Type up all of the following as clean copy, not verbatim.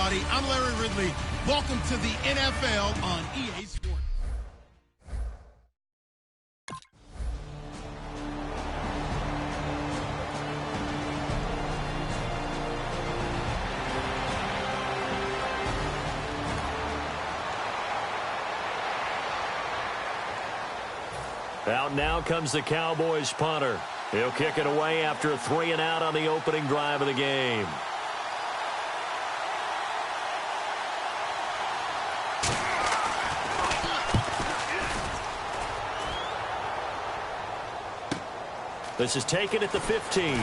everybody. I'm Larry Ridley. Welcome to the NFL on EA Sports. Out now comes the Cowboys punter. He'll kick it away after a 3-and-out on the opening drive of the game. This is taken at the 15.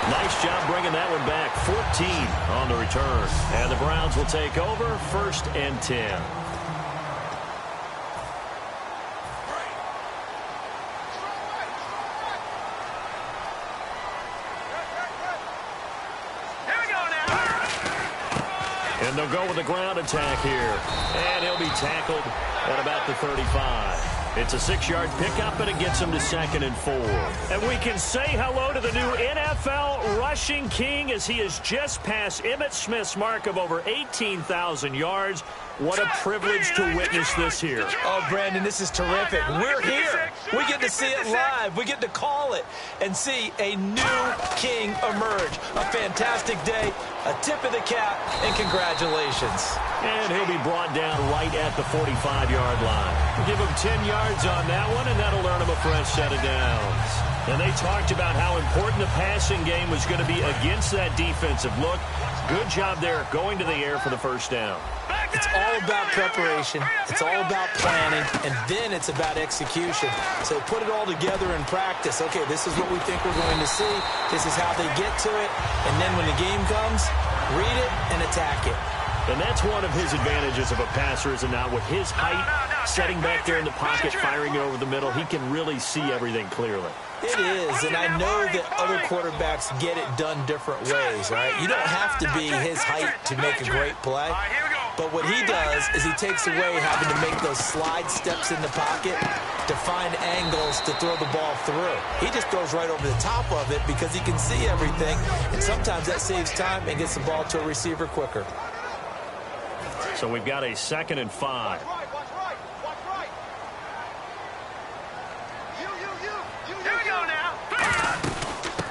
Nice job bringing that one back. 14 on the return. And the Browns will take over, 1st and 10. And they'll go with the ground attack here. And he'll be tackled at about the 35. It's a 6-yard pickup, and it gets him to 2nd and 4. And we can say hello to the new NFL rushing king as he has just passed Emmitt Smith's mark of over 18,000 yards. What a privilege to witness this here. Oh, Brandon, this is terrific. We're here. We get to see it live. We get to call it and see a new king emerge. A fantastic day, a tip of the cap, and congratulations. And he'll be brought down right at the 45-yard line. We'll give him 10 yards on that one, and that'll earn him a fresh set of downs. And they talked about how important the passing game was going to be against that defensive look. Good job there going to the air for the first down. It's all about preparation. It's all about planning, and then it's about execution. So put it all together in practice. Okay, this is what we think we're going to see. This is how they get to it. And then when the game comes, read it and attack it. And that's one of his advantages of a passer, is it not? With his height, setting back there in the pocket, firing it over the middle, he can really see everything clearly. It is, and I know that other quarterbacks get it done different ways, right? You don't have to be his height to make a great play. But what he does is he takes away having to make those slide steps in the pocket to find angles to throw the ball through. He just throws right over the top of it because he can see everything, and sometimes that saves time and gets the ball to a receiver quicker. So we've got a 2nd and 5.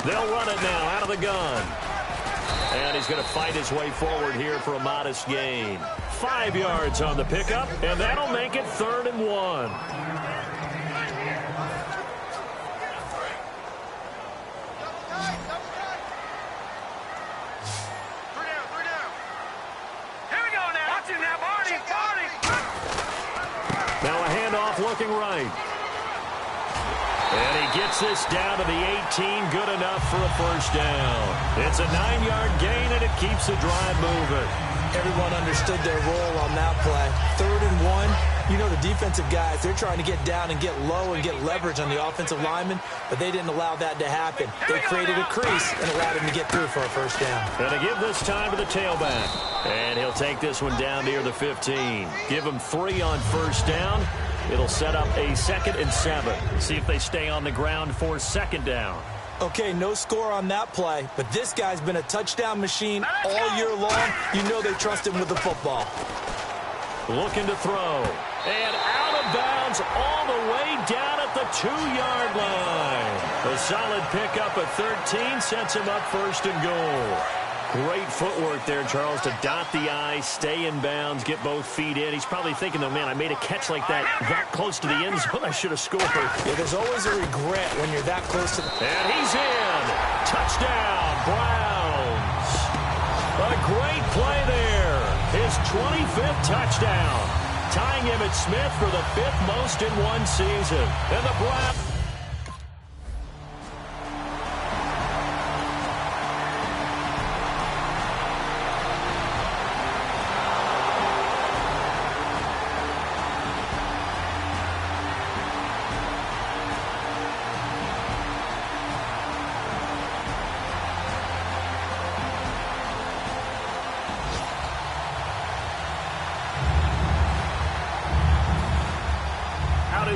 They'll run it now out of the gun. And he's going to fight his way forward here for a modest gain. 5 yards on the pickup, and that'll make it 3rd and 1. Now a handoff looking right. And he gets this down to the 18, good enough for a first down. It's a 9-yard gain, and it keeps the drive moving. Everyone understood their role on that play. 3rd and 1. You know, the defensive guys, they're trying to get down and get low and get leverage on the offensive linemen, but they didn't allow that to happen. They created a crease and allowed him to get through for a first down. And to give this time to the tailback. And he'll take this one down near the 15. Give him 3 on first down. It'll set up a 2nd and 7. See if they stay on the ground for 2nd down. Okay, no score on that play, but this guy's been a touchdown machine all year long. You know they trust him with the football. Looking to throw. And out of bounds all the way down at the 2-yard line. A solid pickup at 13 sets him up 1st and goal. Great footwork there, Charles, to dot the I, stay in bounds, get both feet in. He's probably thinking, though, man, I made a catch like that close to the end zone. I should have scored. Yeah, there's always a regret when you're that close to the... And he's in. Touchdown, Browns. A great play there. His 25th touchdown. Tying Emmitt Smith for the 5th most in one season. And the Browns...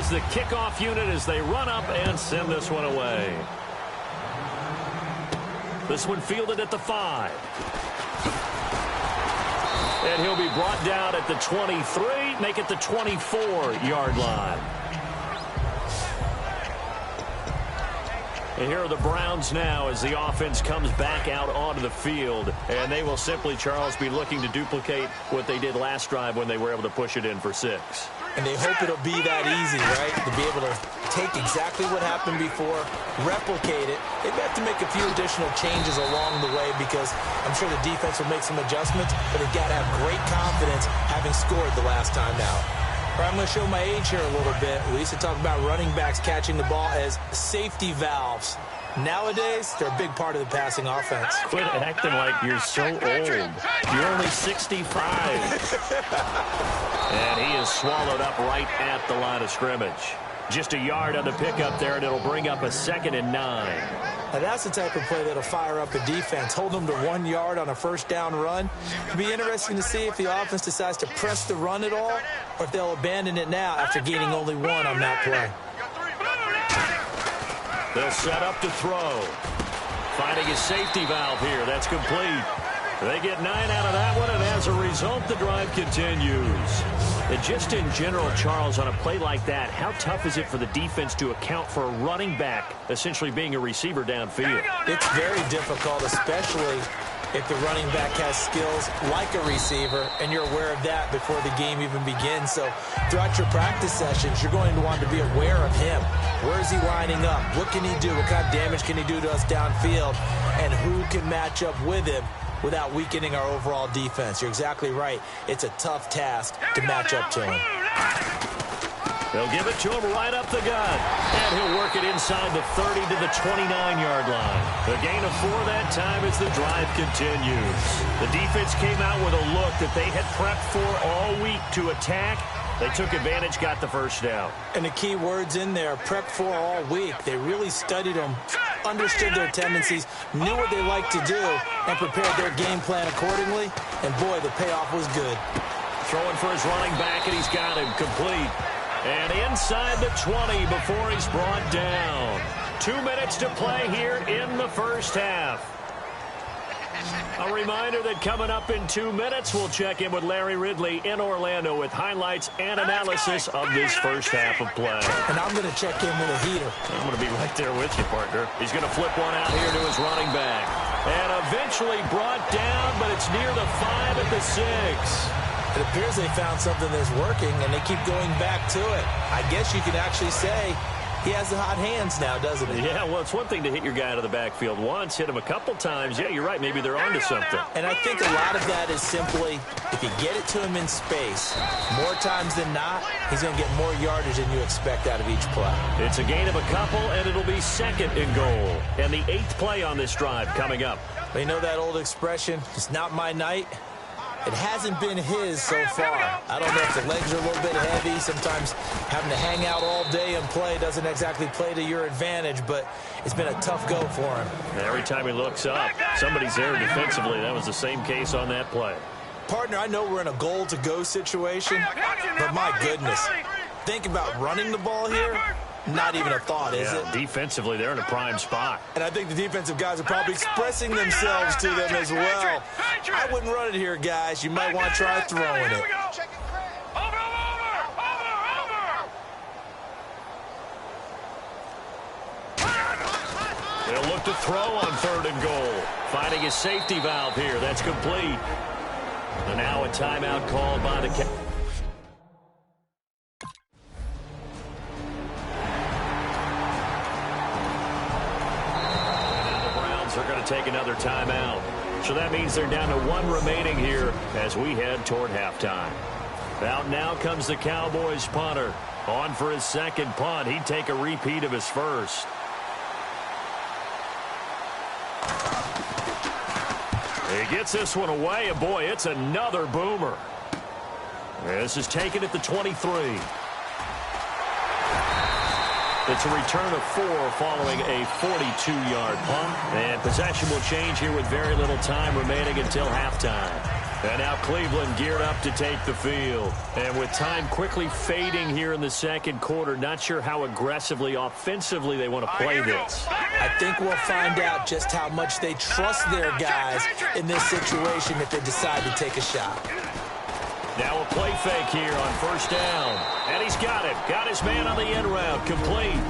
is the kickoff unit as they run up and send this one away. This one fielded at the 5. And he'll be brought down at the 23, make it the 24-yard line. And here are the Browns now as the offense comes back out onto the field. And they will simply, Charles, be looking to duplicate what they did last drive when they were able to push it in for 6. And they hope it'll be that easy, right? To be able to take exactly what happened before, replicate it. They have to make a few additional changes along the way because I'm sure the defense will make some adjustments, but they've got to have great confidence having scored the last time out. All right, I'm going to show my age here a little bit. We used to talk about running backs catching the ball as safety valves. Nowadays, they're a big part of the passing offense. Quit acting like you're so old. You're only 65. And he is swallowed up right at the line of scrimmage. Just a yard on the pickup there, and it'll bring up a 2nd and 9. Now that's the type of play that'll fire up a defense. Hold them to 1 yard on a first down run. It'll be interesting to see if the offense decides to press the run at all or if they'll abandon it now after gaining only 1 on that play. They'll set up to throw. Finding his safety valve here. That's complete. They get 9 out of that one, and as a result, the drive continues. And just in general, Charles, on a play like that, how tough is it for the defense to account for a running back essentially being a receiver downfield? It's very difficult, especially if the running back has skills like a receiver, and you're aware of that before the game even begins. So throughout your practice sessions, you're going to want to be aware of him. Where is he lining up? What can he do? What kind of damage can he do to us downfield? And who can match up with him without weakening our overall defense? You're exactly right. It's a tough task to match up to him. They'll give it to him right up the gut. And he'll work it inside the 30 to the 29-yard line. The gain of 4 that time as the drive continues. The defense came out with a look that they had prepped for all week to attack. They took advantage, got the first down. And the key words in there, prepped for all week. They really studied them, understood their tendencies, knew what they liked to do, and prepared their game plan accordingly. And, boy, the payoff was good. Throwing for his running back, and he's got him complete. And inside the 20 before he's brought down. 2 minutes to play here in the first half. A reminder that coming up in 2 minutes, we'll check in with Larry Ridley in Orlando with highlights and analysis of this first half of play. And I'm going to check in with a heater. I'm going to be right there with you, partner. He's going to flip one out here to his running back. And eventually brought down, but it's near the 5 at the 6. It appears they found something that's working, and they keep going back to it. I guess you could actually say he has the hot hands now, doesn't he? Yeah, well, it's one thing to hit your guy out of the backfield once, hit him a couple times. Yeah, you're right. Maybe they're onto something. And I think a lot of that is simply if you get it to him in space, more times than not, he's going to get more yardage than you expect out of each play. It's a gain of a couple, and it'll be 2nd and goal. And the 8th play on this drive coming up. But you know that old expression, it's not my night? It hasn't been his so far. I don't know if the legs are a little bit heavy. Sometimes having to hang out all day and play doesn't exactly play to your advantage, but it's been a tough go for him. Every time he looks up, somebody's there defensively. That was the same case on that play. Partner, I know we're in a goal-to-go situation, but my goodness, think about running the ball here. Not even a thought, is it? Defensively, they're in a prime spot. And I think the defensive guys are probably expressing themselves to them as well. I wouldn't run it here, guys. You might want to try throwing it. They'll look to throw on 3rd and goal. Finding his safety valve here. That's complete. And now a timeout called by the Cowboys. They're going to take another timeout. So that means they're down to 1 remaining here as we head toward halftime. Out now comes the Cowboys punter. On for his 2nd punt. He'd take a repeat of his first. He gets this one away, and boy, it's another boomer. This is taken at the 23. It's a return of 4 following a 42-yard punt. And possession will change here with very little time remaining until halftime. And now Cleveland geared up to take the field. And with time quickly fading here in the 2nd quarter, not sure how aggressively, offensively they want to play this. I think we'll find out just how much they trust their guys in this situation if they decide to take a shot. Now a play fake here on first down. And he's got it. Got his man on the end route. Complete.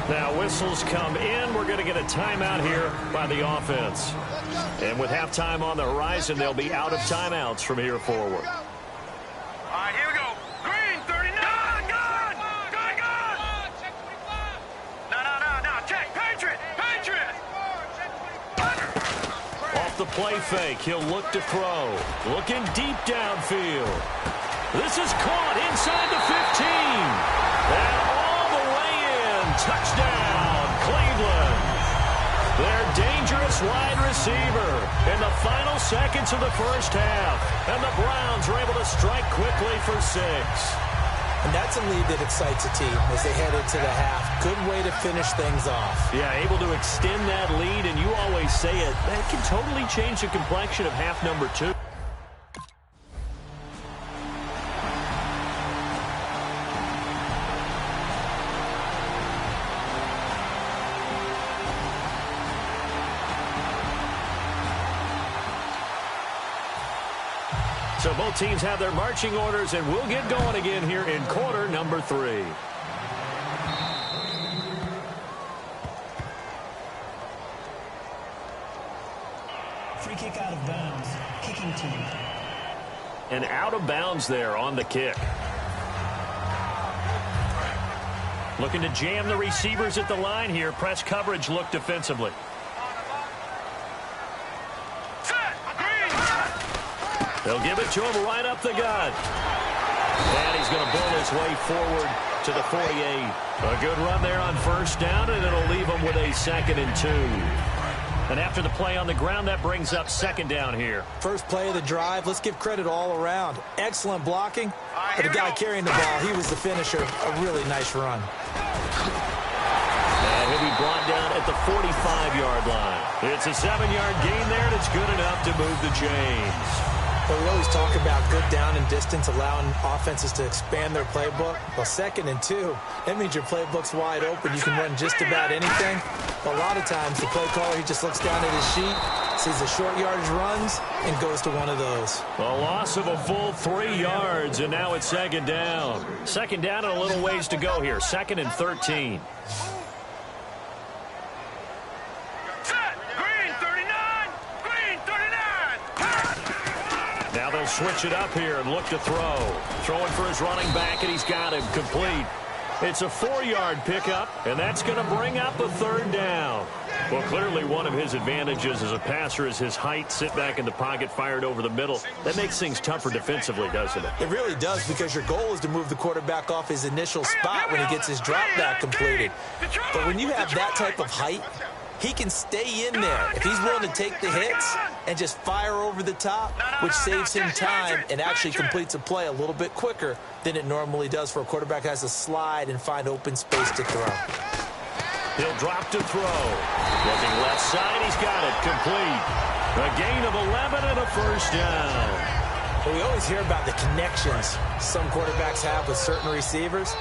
Now whistles come in. We're going to get a timeout here by the offense. And with halftime on the horizon, they'll be out of timeouts from here forward. All right, here we go. Green, 39. Good. No. Check. Patriot. Off the play fake, he'll look to throw. Looking deep downfield. This is caught inside the 15. And all the way in. Touchdown, Cleveland. Their dangerous wide receiver in the final seconds of the first half. And the Browns are able to strike quickly for 6. And that's a lead that excites a team as they head into the half. Good way to finish things off. Yeah, able to extend that lead, and you always say it, that can totally change the complexion of half number 2. So both teams have their marching orders, and we'll get going again here in quarter number 3. Free kick out of bounds. Kicking team. And out of bounds there on the kick. Looking to jam the receivers at the line here. Press coverage look defensively. They'll give it to him right up the gut. And he's going to bull his way forward to the 48. A good run there on first down, and it'll leave him with a 2nd and 2. And after the play on the ground, that brings up 2nd down here. First play of the drive. Let's give credit all around. Excellent blocking. But the guy carrying the ball, he was the finisher. A really nice run. And he'll be brought down at the 45-yard line. It's a 7-yard gain there, and it's good enough to move the chains. But we always talk about good down and distance, allowing offenses to expand their playbook. Well, 2nd and 2, that means your playbook's wide open. You can run just about anything. But a lot of times, the play caller, he just looks down at his sheet, sees the short yardage runs, and goes to one of those. A loss of a full 3 yards, and now it's 2nd down. 2nd down and a little ways to go here. 2nd and 13. Now they'll switch it up here and look to throw. Throwing for his running back, and he's got him complete. It's a 4-yard pickup, and that's going to bring up a 3rd down. Well, clearly one of his advantages as a passer is his height. Sit back in the pocket, fired over the middle. That makes things tougher defensively, doesn't it? It really does, because your goal is to move the quarterback off his initial spot when he gets his drop back completed. But when you have that type of height, he can stay in there if he's willing to take the hits and just fire over the top, which saves him time and actually completes a play a little bit quicker than it normally does for a quarterback who has to slide and find open space to throw. He'll drop to throw. Looking left side, he's got it complete. A gain of 11 and a 1st down. Well, we always hear about the connections some quarterbacks have with certain receivers.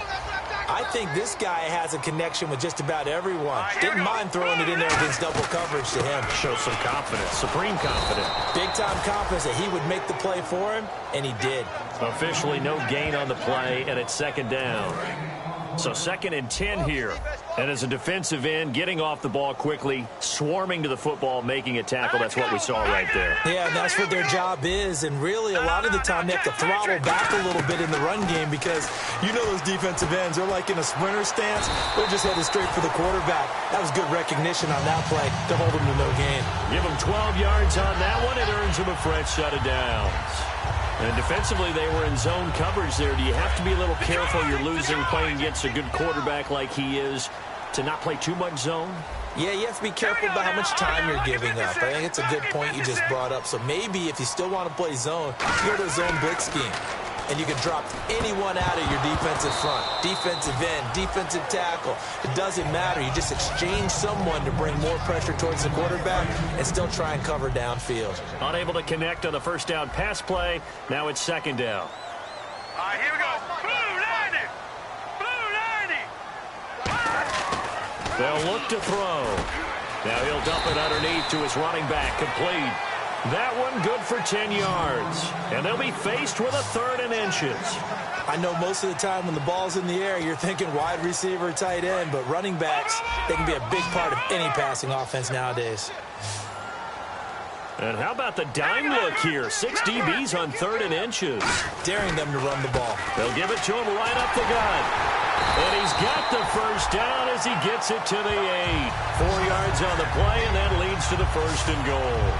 I think this guy has a connection with just about everyone. Didn't mind throwing it in there against double coverage to him. Shows some confidence, supreme confidence. Big-time confidence that he would make the play for him, and he did. Officially no gain on the play, and it's 2nd down. So 2nd and 10 here. And as a defensive end, getting off the ball quickly, swarming to the football, making a tackle. That's what we saw right there. Yeah, that's what their job is. And really, a lot of the time, they have to throttle back a little bit in the run game because you know those defensive ends, they're like in a sprinter stance. They're just headed straight for the quarterback. That was good recognition on that play to hold him to no gain. Give him 12 yards on that one. It earns him a fresh set of downs. And defensively, they were in zone coverage there. Do you have to be a little careful? You're losing playing against a good quarterback like he is to not play too much zone? Yeah, you have to be careful about how much time you're giving up. I think it's a good point you just brought up. So maybe if you still want to play zone, you go to a zone blitz scheme. And you can drop anyone out of your defensive front, defensive end, defensive tackle. It doesn't matter. You just exchange someone to bring more pressure towards the quarterback and still try and cover downfield. Unable to connect on the first down pass play. Now it's 2nd down. All right, here we go. Blue 90. Blue 90. They'll look to throw. Now he'll dump it underneath to his running back. Complete. That one good for 10 yards. And they'll be faced with a 3rd and inches. I know most of the time when the ball's in the air, you're thinking wide receiver, tight end, but running backs, they can be a big part of any passing offense nowadays. And how about the dime look here? 6 DBs on 3rd and inches. Daring them to run the ball. They'll give it to him right up the gut. And he's got the first down as he gets it to the 8. 4 yards on the play, and that leads to the 1st and goal.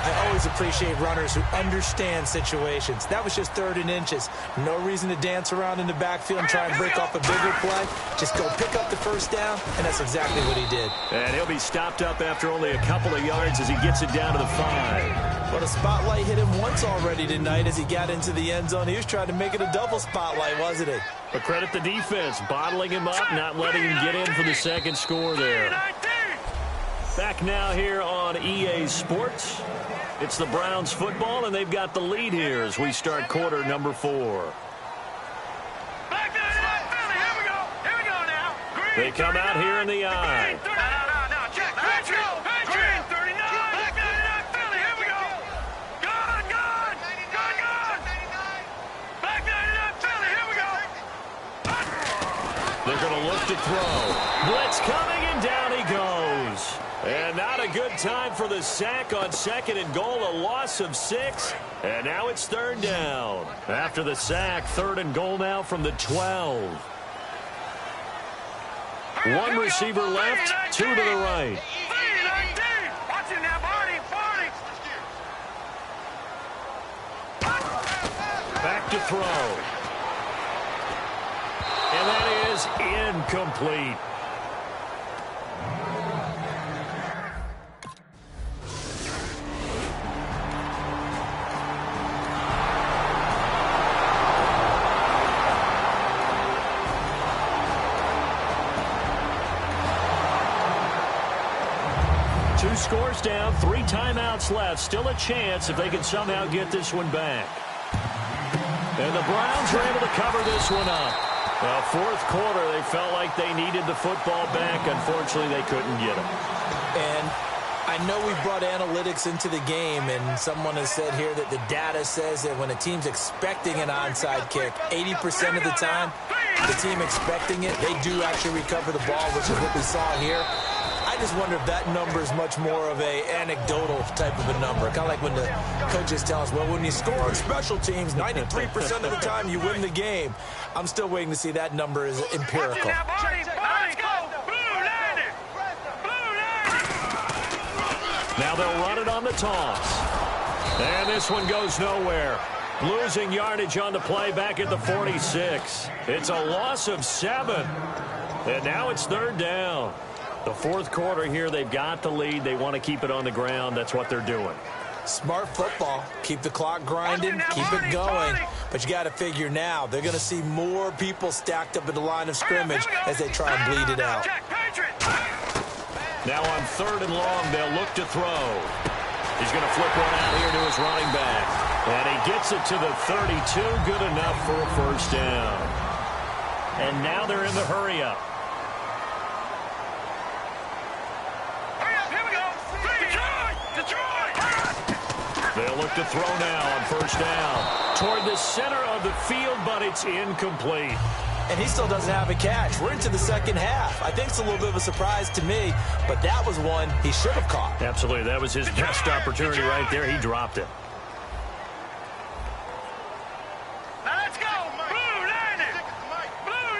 I always appreciate runners who understand situations. That was just 3rd and inches. No reason to dance around in the backfield and try and break off a bigger play. Just go pick up the first down, and that's exactly what he did. And he'll be stopped up after only a couple of yards as he gets it down to the 5. But a spotlight hit him once already tonight as he got into the end zone. He was trying to make it a double spotlight, wasn't he? But credit the defense, bottling him up, not letting him get in for the second score there. Back now here on EA Sports. It's the Browns football, and they've got the lead here as we start quarter number 4. They come out here in the eye. They're going to look to throw. Blitz coming, and down he goes. And not a good time for the sack on 2nd and goal, a loss of 6. And now it's 3rd down. After the sack, 3rd and goal now from the 12. 1 receiver left, 2 to the right. Back to throw. And that is incomplete. Two scores down, 3 timeouts left. Still a chance if they can somehow get this one back. And the Browns are able to cover this one up. Well, 4th quarter, they felt like they needed the football back. Unfortunately, they couldn't get it. And I know we brought analytics into the game, and someone has said here that the data says that when a team's expecting an onside kick, 80% of the time, the team expecting it, they do actually recover the ball, which is what we saw here. I just wonder if that number is much more of a anecdotal type of a number. Kind of like when the coaches tell us, well, when you score on special teams, 93% of the time you win the game. I'm still waiting to see that number is empirical. Now they'll run it on the toss. And this one goes nowhere. Losing yardage on the play back at the 46. It's a loss of 7. And now it's 3rd down. The 4th quarter here, they've got the lead. They want to keep it on the ground. That's what they're doing. Smart football. Keep the clock grinding, keep it going. But you got to figure now, they're going to see more people stacked up at the line of scrimmage as they try and bleed it out. Now on 3rd and long, they'll look to throw. He's going to flip one out here to his running back. And he gets it to the 32. Good enough for a 1st down. And now they're in the hurry-up. They'll look to throw now on 1st down. Toward the center of the field, but it's incomplete. And he still doesn't have a catch. We're into the 2nd half. I think it's a little bit of a surprise to me, but that was one he should have caught. Absolutely. That was his best opportunity right there. He dropped it. Now let's go. Blue 90. Blue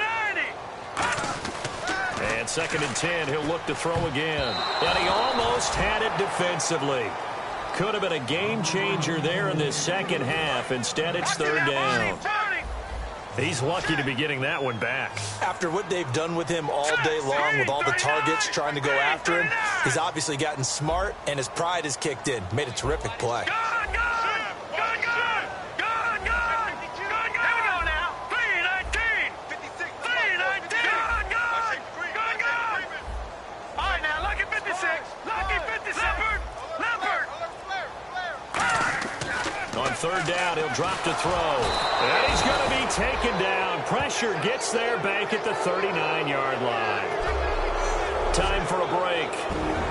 90. And 2nd and 10. He'll look to throw again. And he almost had it defensively. Could have been a game changer there in this 2nd half. Instead, it's 3rd down. He's lucky to be getting that one back. After what they've done with him all day long with all the targets trying to go after him, he's obviously gotten smart, and his pride has kicked in. Made a terrific play. On 3rd down, he'll drop to throw. And he's going to be taken down. Pressure gets there back at the 39-yard line. Time for a break.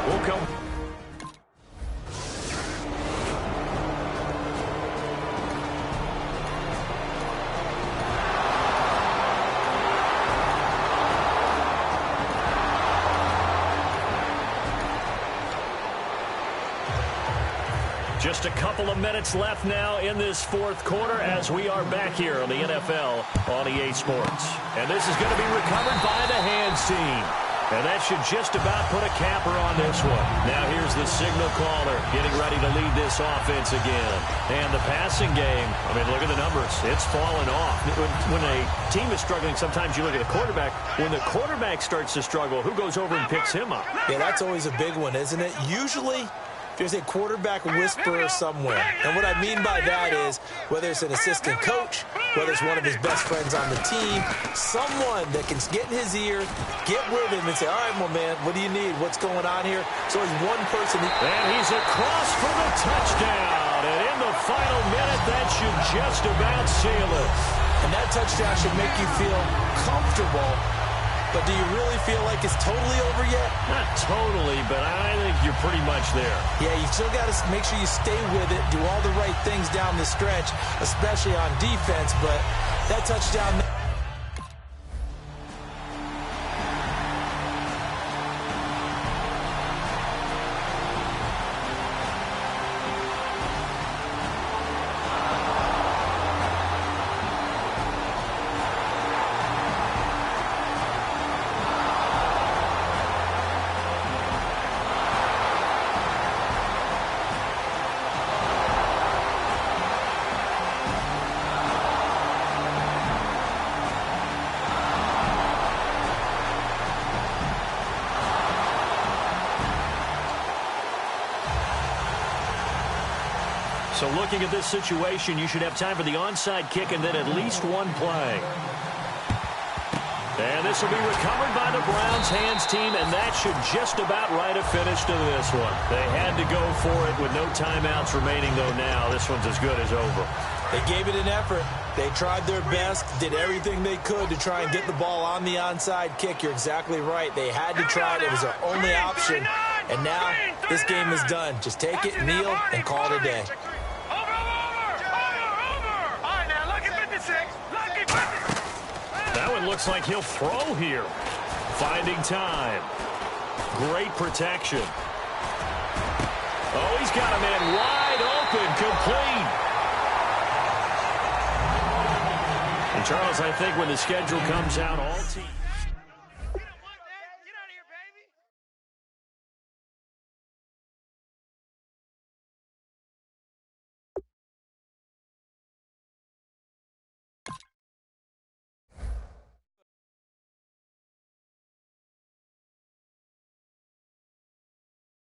We'll come. Just a couple of minutes left now in this fourth quarter as we are back here on the NFL on EA Sports. And this is going to be recovered by the hands team. And that should just about put a capper on this one. Now here's the signal caller getting ready to lead this offense again. And the passing game, I mean, look at the numbers. It's fallen off. When a team is struggling, sometimes you look at the quarterback. When the quarterback starts to struggle, who goes over and picks him up? Yeah, that's always a big one, isn't it? Usually there's a quarterback whisperer somewhere. And what I mean by that is whether it's an assistant coach, whether it's one of his best friends on the team, someone that can get in his ear, get with him and say, all right, my man, what do you need? What's going on here? So he's one person. And he's across for the touchdown. And in the final minute, that should just about seal it. And that touchdown should make you feel comfortable. But do you really feel like it's totally over yet? Not totally, but I think you're pretty much there. Yeah, you still got to make sure you stay with it, do all the right things down the stretch, especially on defense. But that touchdown... So looking at this situation, you should have time for the onside kick and then at least one play. And this will be recovered by the Browns hands team, and that should just about write a finish to this one. They had to go for it with no timeouts remaining, though now this one's as good as over. They gave it an effort. They tried their best, did everything they could to try and get the ball on the onside kick. You're exactly right. They had to try it. It was their only option. And now this game is done. Just take it, kneel, and call it a day. That one looks like he'll throw here. Finding time. Great protection. Oh, he's got a man wide open, complete. And Charles, I think when the schedule comes out, all teams...